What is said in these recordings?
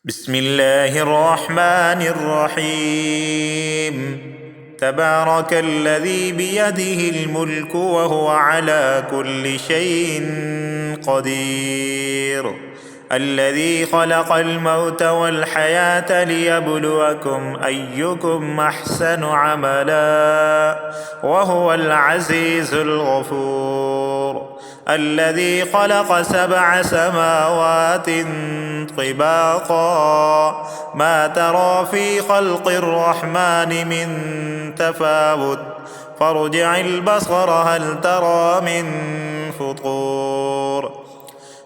بسم الله الرحمن الرحيم. تبارك الذي بيده الملك وهو على كل شيء قدير، الذي خلق الموت والحياة ليبلوكم أيكم أحسن عملا وهو العزيز الغفور، الذي خلق 7 سماوات طباقا ما ترى في خلق الرحمن من تفاوت فارجع البصر هل ترى من فطور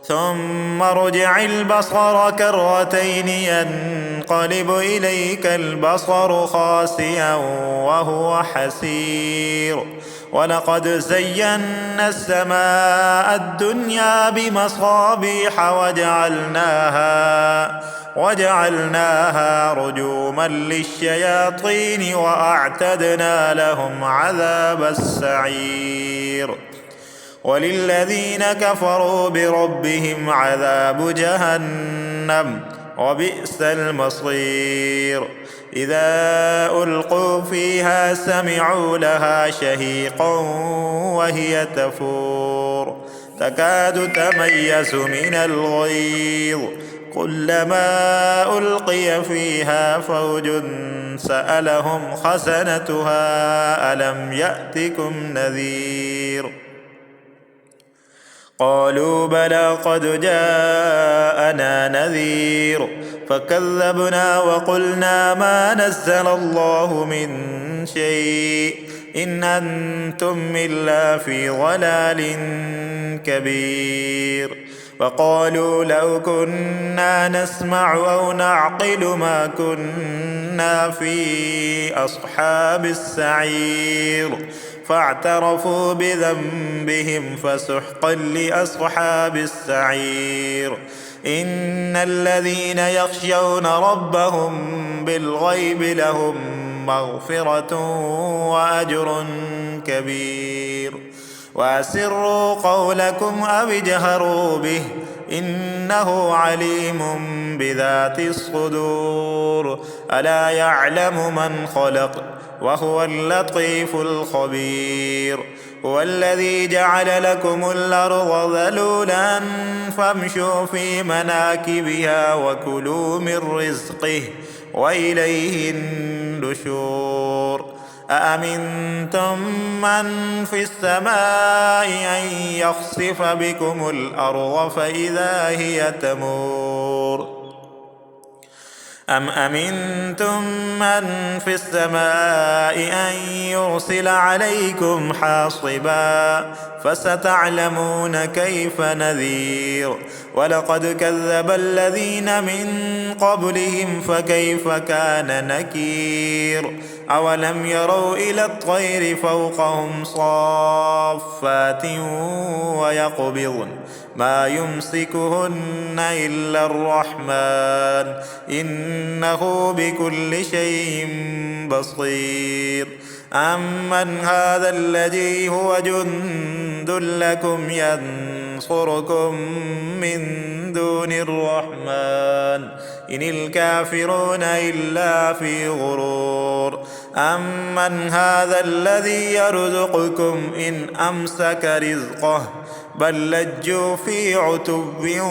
ثم ارجع البصر كرتين ينقلب إليك البصر خاسئا وهو حسير، ولقد زينا السماء الدنيا بمصابيح وجعلناها رجوما للشياطين وأعتدنا لهم عذاب السعير، وللذين كفروا بربهم عذاب جهنم وبئس المصير. إذا ألقوا فيها سمعوا لها شهيقا وهي تفور تكاد تميز من الغيظ، كلما ألقي فيها فوج سألهم خزنتها ألم يأتكم نذير؟ قالوا بلى قد جاءنا نذير فكذبنا وقلنا ما نزل الله من شيء إن أنتم إلا في ضلال كبير، وقالوا لو كنا نسمع أو نعقل ما كنا في أصحاب السعير، فاعترفوا بذنبهم فسحقا لأصحاب السعير. إن الذين يخشون ربهم بالغيب لهم مغفرة وأجر كبير، وأسروا قولكم أو اجهروا به إنه عليم بذات الصدور، ألا يعلم من خلق وهو اللطيف الخبير. هو الذي جعل لكم الأرض ذلولا فامشوا في مناكبها وكلوا من رزقه وإليه النشور. أأمنتم من في السماء أن يخسف بكم الأرض فإذا هي تمور، أم أمنتم من في السماء أن يرسل عليكم حاصبا فستعلمون كيف نذير. ولقد كذب الذين من قبلهم فكيف كان نكير. أولم يروا إلى الطير فوقهم صافات ويقبضن ما يمسكهن إلا الرحمن إنه بكل شيء بصير. أمن هذا الذي هو جند لكم ينصركم من دون الرحمن إن الكافرون إلا في غرور. أمن هذا الذي يرزقكم إن أمسك رزقه بل لجوا في عتب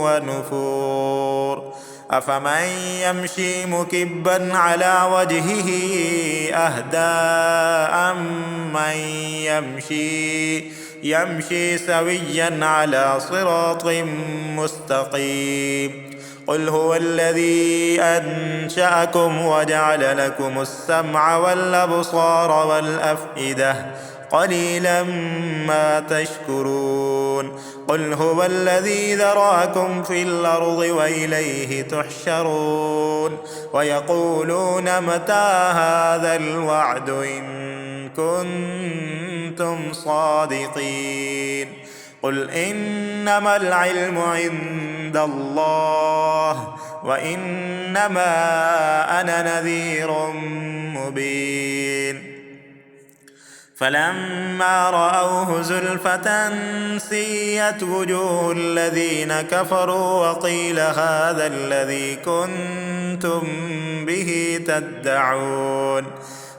ونفور. أفمن يمشي مكبا على وجهه أهدى أمن يمشي سويا على صراط مستقيم. قل هو الذي أنشأكم وجعل لكم السمع والأبصار والأفئدة قليلا ما تشكرون. قل هو الذي ذرأكم في الأرض وإليه تحشرون. ويقولون متى هذا الوعد إن كنتم صادقين. قل إنما العلم عند الله وإنما أنا نذير مبين. فلما رأوه زلفة سيئت وجوه الذين كفروا وقيل هذا الذي كنتم به تدعون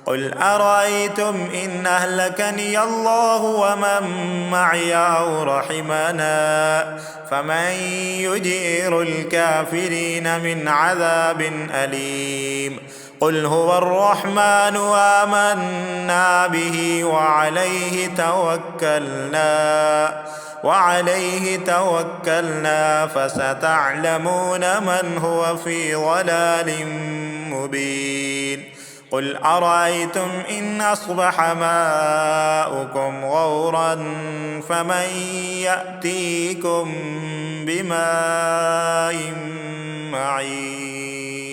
قل أرأيتم إن أهلكني الله ومن معي أو رحمنا فمن يجير الكافرين من عذاب أليم قل هو الرحمن آمنا به وعليه توكلنا فستعلمون من هو في ضلال مبين قل أرأيتم إن أصبح ماؤكم غورا فمن يأتيكم بماء معين